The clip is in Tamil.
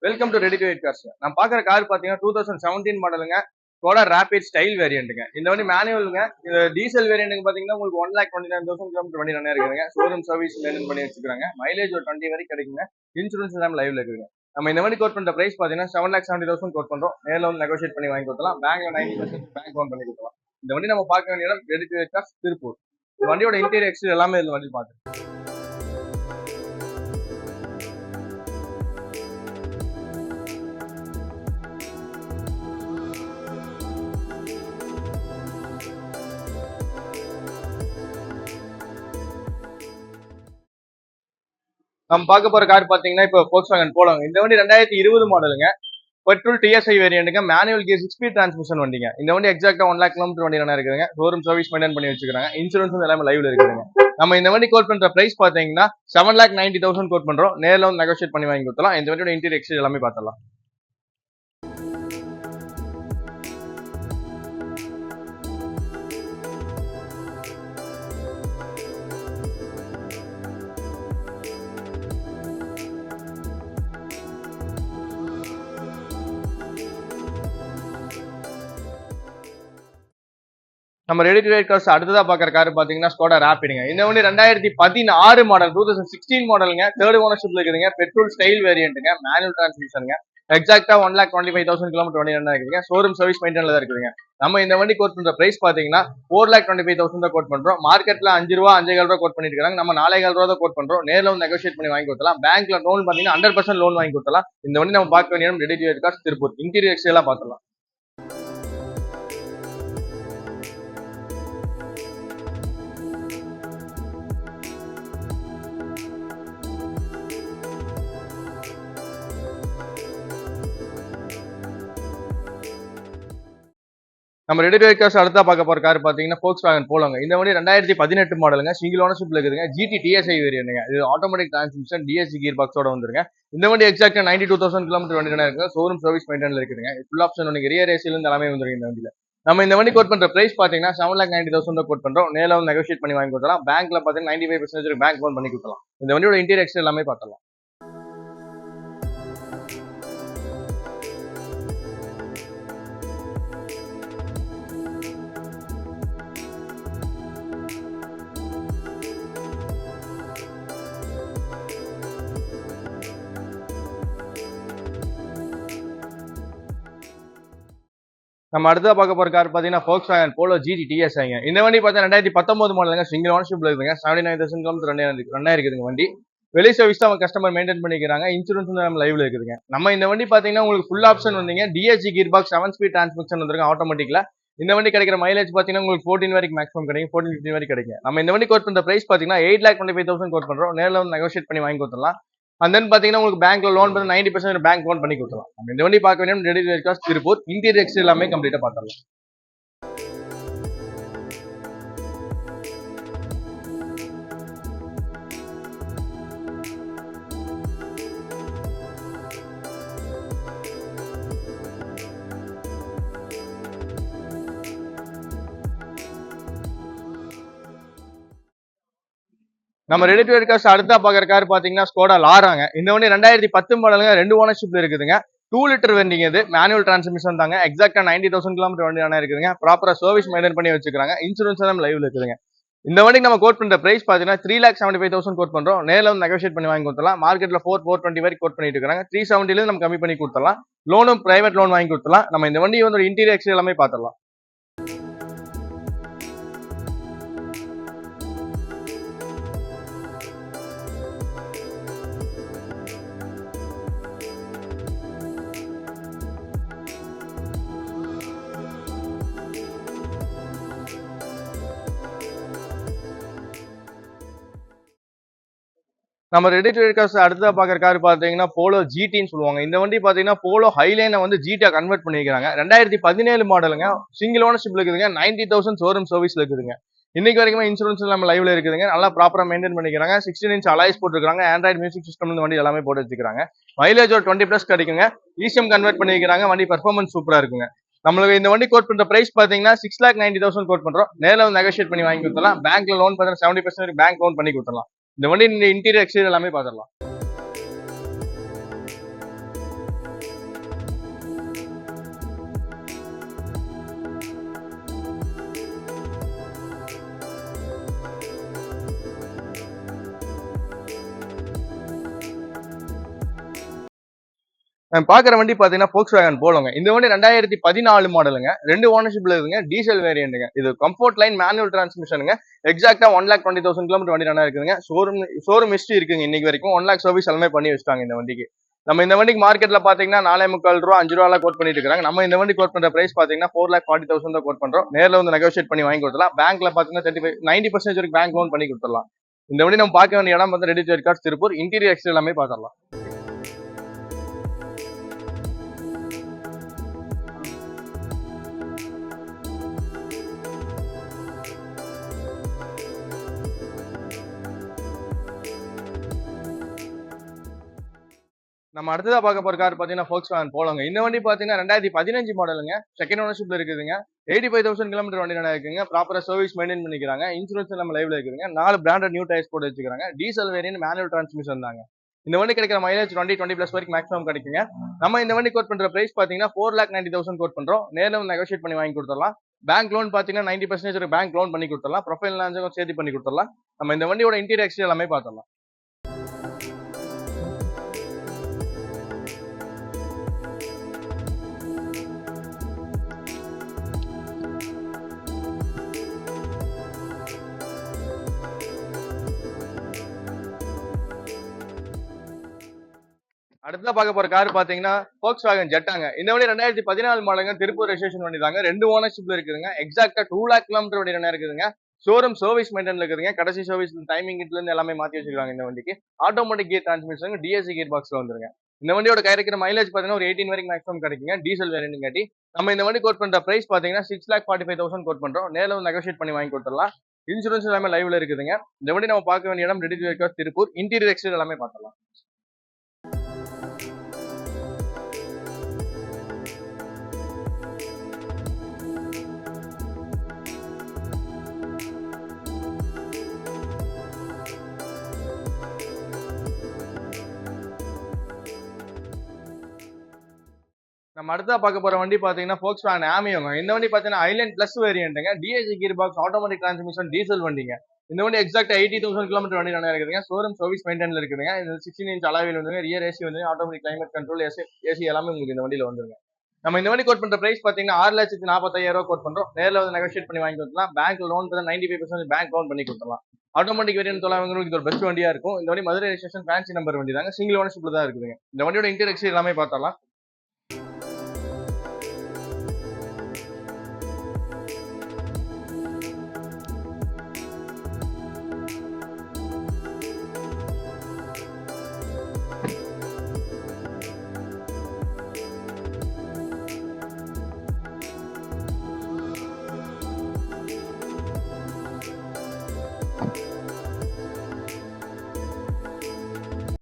Welcome to ready to wait cars. நம்ம பாக்குற கார் பாத்தீங்கன்னா 2017 மாடலுங்க. ஸ்கோடா ரேபிட் ஸ்டைல் வேரியண்ட்டுங்க. இந்த வண்டி மேனுவலுங்க. இது டீசல் வேரியண்ட்டுக்கு பாத்தீங்கன்னா உங்களுக்கு 1,29,000 கிலோமீட்டர் வண்டி ரன் இருக்குங்க. ஷோரூம் சர்வீஸ் மெயின்டைன் பண்ணி வச்சுக்கிறாங்க. மைலேஜ் ஒரு 20 வரைக்கும் கிடைக்குங்க. இன்சூரன்ஸ் எல்லாம் லைவ்ல இருக்குங்க. நம்ம இந்த வண்டி கோட் பண்ற பிரைஸ் பாத்தீங்கன்னா 7,70,000 கோட் பண்றோம். நேரில் வந்து நெகோஷியேட் பண்ணி வாங்கி கொடுத்தலாம். பேங்க்ல 90% பேங்க் லோன் பண்ணி கொடுத்தலாம். இந்த வண்டி நம்ம பார்க்க வேண்டிய இடம் ready to wait cars Tiruppur. இந்த வண்டியோட இன்டீரியர் எக்ஸ்டீரியர் எல்லாமே இந்த வண்டி பாத்து நம்ம பார்க்க போற கார் பாத்தீங்கன்னா இப்போ Volkswagen போலோங்க. இந்த வண்டி 2020 மாடலுங்க. பெட்ரோல் டிஎஸ்ஐ வேரியண்ட்டுங்க. மேனுவல் கியர் 6 ஸ்பீட் டிரான்ஸ்மிஷன் வண்டிங்க. இந்த வண்டி எக்ஸாக்டா 1 லாக் கிலோமீட்டர் வண்டி ரன் இருக்குதுங்க. ஷோரூம் சர்வீஸ் மெயின்டைன் பண்ணி வச்சுக்கிறாங்க. இன்சூரன்ஸ் எல்லாமே லைவ்ல இருக்குதுங்க. நம்ம இந்த வண்டி கோட் பண்ற பிரைஸ் பாத்தீங்கன்னா 7,90,000 கோட் பண்றோம். நேரில் வந்து நெகோஷியேட் பண்ணி வாங்கி கொடுத்தலாம். இந்த வண்டியோட இன்டீரியர் எக்ஸ்டீரியர் எல்லாமே பார்த்தலாம். நம்ம ரெடி டு வெயிட் கார்ஸ் அடுத்ததா பாக்குற கார் பாத்தீங்கன்னா ஸ்கோடா ரேபிடுங்க. இந்த வண்டி 2016 மாடல் 2016 மாடலுங்க. தேர்ட் ஓனர்ஷிப்ல இருக்குதுங்க. பெட்ரோல் ஸ்டைல் வேரியண்ட்டுங்க. மேனுவல் டிரான்ஸ்மிஷனுங்க. எக்ஸாக்டா 1,25,000 கிலோமீட்டர் வண்டி ரன் இருக்குதுங்க. ஷோரூம் சர்வீஸ் மெயின்டைன்ல தான் இருக்குதுங்க. நம்ம இந்த வண்டி கோட் பண்ற பிரைஸ் பாத்தீங்கன்னா 4,25,000 தான் கோட் பண்றோம். மார்க்கெட்ல 5 ரூபா 5,500 ரூபா கோட் பண்ணிட்டு இருக்காங்க. நம்ம 4,500 தான் கோட் பண்றோம். நேரில் வந்து நெகோஷியேட் பண்ணி வாங்கி கொடுத்தலாம். பேங்க்ல லோன் பாத்தீங்கன்னா 100% லோன் வாங்கி கொடுத்தலாம். இந்த வண்டி நம்ம பார்க்க வேண்டிய ready to wait cars Tiruppur. Interior exterior பார்த்தலாம். நம்ம ரெடி டு வெயிட் கார்ஸ் அடுத்தா பார்க்க போற கார் பாத்தீங்கன்னா Volkswagen போலோங்க. இந்த வண்டி 2018 மாடலுங்க. சிங்கிள் ஓனர்ஷிப்ல இருக்குதுங்க. GT TSI வேரியண்ட்டுங்க. இது ஆட்டோமேட்டிக் டிரான்ஸ்மிஷன் DSG கியர் பாக்ஸோட வந்துருங்க. இந்த வண்டி எக்ஸாக்டா 92,000 கிலோமீட்டர் வண்டி இருக்குங்க. ஷோரூம் சர்வீஸ் மெயின்டைன்ல இருக்குதுங்க. ஃபுல் ஆப்ஷன் ஒன்று ரியர் ஏசில இருந்து எல்லாமே வந்துருக்கு இந்த வண்டியில. நம்ம இந்த வண்டி கோட் பண்ற பிரைஸ் பாத்தீங்கன்னா 7,90,000 கோட் பண்றோம். நேரில் வந்து நெகோஷியேட் பண்ணி வாங்கி கொடுத்தலாம். பேங்க்ல பாத்தீங்கன்னா 95% பேங்க் லோன் பண்ணி கொடுத்தலாம். இந்த வண்டியோட இன்டீரியர் எக்ஸ்டீரியர் எல்லாமே பார்த்தலாம். நம்ம அடுத்தா பார்க்க போற கார் பாத்தீங்கன்னா Volkswagen Polo GT TSIங்க. இந்த வண்டி பார்த்தீங்கன்னா 2019 மாடலுங்க. சிங்கிள் ஓனர்ஷிப்ல இருக்குங்க. 79,000 கிலோமீட்டர் ரன் ஆயிருக்குதுங்க வண்டி. வெளி சர்வீஸ் தான் கஸ்டமர் மெயின்டைன் பண்ணிக்கிறாங்க. இன்சூரன்ஸ் நம்ம லைவ்ல இருக்குதுங்க. நம்ம இந்த வண்டி பாத்தீங்கன்னா உங்களுக்கு ஃபுல் ஆப்ஷன் வந்தீங்க. DSG gear box 7 speed transmission வந்துருக்கு ஆட்டோமேட்டிக்ல. இந்த வண்டி கிடைக்கிற மைலேஜ் பாத்தீங்கன்னா உங்களுக்கு 14 வரைக்கும் மேக்ஸிமம் கிடைக்கும். 14 15 வரைக்கும் கிடைக்கும். நம்ம இந்த வண்டி கோட் பண்ற பிரைஸ் பாத்தீங்கன்னா 8,25,000 கோட் பண்றோம். நேரில் வந்து நெகோஷியேட் பண்ணி வாங்கி கொடுத்துடலாம். அண்ட் தென் பாத்தீங்கன்னா உங்களுக்கு பேங்க்ல லோன் பண்ணி 90% பேங்க் லோன் பண்ணி கொடுத்துடலாம். நம்ம இந்த வண்டி பார்க்க வேண்டிய ready to wait cars Tiruppur. Interior exterior எல்லாமே கம்ப்ளீட்டா பார்த்தலாம். நம்ம ரெடி டு வெயிட் கார்ஸ் அடுத்தா பாக்குற கார் பாத்தீங்கன்னா ஸ்கோடா லாராங்க. இந்த வண்டி 2010 மாடலுங்க. 2 ஓனர்ஷிப்ல இருக்குதுங்க. 2 லிட்டர் வண்டிங்க. இது மேனுவல் டிரான்ஸ்மிஷன் தாங்க. எக்ஸாக்டா 90,000 கிலோமீட்டர் வண்டி ரன் இருக்குதுங்க. ப்ராப்பரா சர்வீஸ் மெயின்டைன் பண்ணி வச்சுக்கிறாங்க. இன்சூரன்ஸ் எல்லாம் லைவ்ல இருக்குதுங்க. இந்த வண்டிக்கு நம்ம கோட் பண்ற பிரைஸ் பாத்தீங்கன்னா 3,75,000 கோட் பண்றோம். நேரில் வந்து நெகோஷியேட் பண்ணி வாங்கி கொடுத்தலாம். மார்க்கெட்ல 4,420 வரைக்கும் கோட் பண்ணிட்டு இருக்காங்க. 370 நம்ம கம்மி பண்ணி கொடுத்துடலாம். லோனும் பிரைவேட் லோன் வாங்கி கொடுத்துடலாம். நம்ம இந்த வண்டி வந்து இன்டீரியர் எக்ஸ்டீரியர் எல்லாமே பார்த்தலாம். நம்ம ரெடி டு வெயிட் கார்ஸ் அடுத்தா பாக்குற கார் பாத்தீங்கன்னா போலோ ஜிடின்னு சொல்லுவாங்க. இந்த வண்டி பாத்தீங்கன்னா போலோ ஹைலைனை வந்து ஜிடியா கன்வெர்ட் பண்ணிக்கிறாங்க. 2017 மாடலுங்க. சிங்கிள் ஓனர்ஷிப்ல இருக்குதுங்க. 90,000 ஷோரூம் சர்வீஸ்ல இருக்குதுங்க. இன்னைக்கு வரைக்கும் இன்சூரன்ஸ் நம்ம லைவ்ல இருக்குதுங்க. நல்லா ப்ராப்பரா மெயின்டைன் பண்ணிக்கிறாங்க. 16 இன்ச் அலாய்ஸ் போட்டுருக்காங்க. ஆண்ட்ராய்டு மியூசிக் சிஸ்டம் இந்த வண்டி எல்லாமே போட்டு வச்சுக்கிறாங்க. மைலேஜ் ஒரு 20+ கிடைக்குங்க. இசிஎம் கன்வெர்ட் பண்ணிக்கிறாங்க. வண்டி பர்ஃபார்மன்ஸ் சூப்பரா இருக்குங்க. நம்மளுக்கு இந்த வண்டி கோட் பண்ற பிரைஸ் பாத்தீங்கன்னா 6,90,000 கோட் பண்றோம். நேரில் நெகோஷியேட் பண்ணி வாங்கி கொடுத்தலாம். பேங்க்ல லோன் பார்த்தீங்கன்னா 70% பேங்க் லோன் பண்ணி கொடுத்துடலாம். இந்த வண்டி இந்த இன்டீரியர் எக்ஸ்டீரியர் எல்லாமே பார்த்துடலாம். நம்ம பாக்குற வண்டி பாத்தீங்கன்னா Volkswagen போலோங்க. இந்த வண்டி 2014 மாடலுங்க. 2 ஓனர்ஷிப்ல இருக்குங்க. டீசல் வேரியண்ட்டுங்க. இது கம்ஃபோர்ட் லைன் மேனுவல் டிரான்ஸ்மிஷனுங்க. எக்ஸாக்ட்டா 1,20,000 கிலோமீட்டர் வண்டி ரன் ஆயிருக்குதுங்க. ஷோரூம் ஹிஸ்டரி இருக்குங்க இன்னைக்கு வரைக்கும். 1,00,000 சர்வீஸ் எல்லாமே பண்ணி வச்சுட்டாங்க இந்த வண்டிக்கு. நம்ம இந்த வண்டிக்கு மார்க்கெட்ல பாத்தீங்கன்னா 4,45 ரூபா 5 ரூபா கோட் பண்ணிட்டு இருக்காங்க. நம்ம இந்த வண்டி கோட் பண்ற பிரைஸ் பாத்தீங்கன்னா 4,40,000 தான் கோட் பண்றோம். நேர்ல வந்து நெகோஷியேட் பண்ணி வாங்கி கொடுத்துலாம். பேங்க்ல பாத்தீங்கன்னா 90% வரைக்கும் பேங்க் லோன் பண்ணி கொடுத்துடலாம். இந்த வண்டி நம்ம பார்க்க வேண்டிய இடம் வந்து ready to cars Tiruppur. Interior exterior எல்லாமே பாத்திரலாம். நம்ம அடுத்ததா பார்க்க போற கார் பாத்தீங்கன்னா Volkswagen போலோங்க. இந்த வண்டி பாத்தீங்கன்னா 2015 மாடலுங்க. செகண்ட் ஓனர்ஷிப்ல இருக்குதுங்க. 85,000 கிலோமீட்டர் வண்டி ரன் ஆயிருக்குங்க. ப்ராப்பரா சர்வீஸ் மெயின்டைன் பண்ணிக்கிறாங்க. இன்சூரன்ஸ் நம்ம லைவ்ல இருக்குதுங்க. 4 பிராண்டட் நியூ டயர்ஸ் போட்டு வச்சுக்கிறாங்க. டீசல் வேரியன்ட் மேனுவல் டிரான்ஸ்மிஷன் தாங்க. இந்த வண்டி கிடைக்கிற மைலேஜ் 20 பிளஸ் வரைக்கும் மேக்ஸிமம் கிடைக்குங்க. நம்ம இந்த வண்டி கோட் பண்ற பிரைஸ் பாத்தீங்கன்னா 4,90,000 கோட் பண்றோம். நேர்ல வந்து நெகோஷியேட் பண்ணி வாங்கி கொடுத்துடலாம். பேங்க் லோன் பாத்தீங்கன்னா 90% பேங்க் லோன் பண்ணி கொடுத்துடலாம். ப்ரொஃபைல் சேர்த்து பண்ணி கொடுத்துடலாம். நம்ம இந்த வண்டியோட இன்டீரியர் எக்ஸ்டீரியர் எல்லாமே பாத்திரலாம். அடுத்ததா பார்க்க போற கார் பாத்தீங்கன்னா Volkswagen ஜெட்டாங்க. இந்த வண்டி 2014 மாடலுங்க. திருப்பூர் ரெஜிஸ்ட்ரேஷன் வண்டி தாங்க. 2 ஓனர்ஷிப்ல இருக்குதுங்க. எக்ஸாக்ட்டா 2,00,000 கிலோமீட்டர் வண்டி ரன் இருக்குதுங்க. ஷோரூம் சர்வீஸ் மெயின்டென்ல இருக்குதுங்க. கடைசி சர்வீஸ் டைமிங் கிட்ல இருந்து எல்லாமே மாத்தி வச்சிருக்காங்க இந்த வண்டிக்கு. Automatic gear transmission DSC gear பாக்ஸ்ல வந்துருங்க. இந்த வண்டியோட கிடைக்கிற மைலேஜ் பாத்தீங்கன்னா ஒரு 18 வரைக்கும் மேக்ஸிமம் கிடைக்குங்க. டீசல் வேரியன்ட் காட்டி நம்ம இந்த வண்டி கோட் பண்ற பிரைஸ் பாத்தீங்கன்னா 6,45,000 கோட் பண்றோம். நேர்ல வந்து நெகோஷியேட் பண்ணி வாங்கி கொடுத்துடலாம். இன்சூரன்ஸ் எல்லாமே லைவ்ல இருக்குதுங்க. இந்த வண்டி நம்ம பார்க்க வேண்டிய இடம் ready to cars Tiruppur. Interior exterior எல்லாமே பார்க்கலாம். நம்ம அடுத்ததா பார்க்க போற வண்டி பாத்தீங்கன்னா Volkswagen Amioங்க. இந்த வண்டி பாத்தீங்கன்னா ஐலேண்ட் பிளஸ் வேரியன்ட்டுங்க. DSC gear box automatic transmission diesel வண்டிங்க. இந்த வண்டி எக்ஸாக்ட் 80,000 கிலோமீட்டர் வண்டி ரன் இருக்குதுங்க. ஷோரூம் சர்வீஸ் மெயின்டென்ல இருக்குதுங்க. இது 16 இன்ச் அலாயில் வந்துங்க. ரியர் ஏசி வந்து ஆட்டோமேட்டிக் கிளைமேட் கண்ட்ரோல் ஏசி எல்லாமே உங்களுக்கு இந்த வண்டியில வந்துருங்க. நம்ம இந்த வண்டி கோட் பண்ற பிரைஸ் பாத்தீங்கன்னா 6,45,000 கோட் பண்றோம். நேர்ல வந்து நெகோஷியேட் பண்ணி வாங்கி கொடுக்கலாம். பேங்க்ல லோன் 95% பேங்க் லோன் பண்ணி கொடுத்துடலாம். ஆட்டோமேட்டிக் வேரியன்ட் தொலைவாங்க இது ஒரு பெஸ்ட் வண்டியா இருக்கும். இந்த வண்டி மதுரை ரெஜிஸ்ட்ரேஷன் ஃபேன்சி நம்பர் வண்டி தாங்க. சிங்கிள் ஓனர்ஷிப்ல தான் இருக்குதுங்க. இந்த வண்டியோட இன்டீரியர் எக்ஸ்டீரியர் எல்லாமே பார்த்தரலாம்.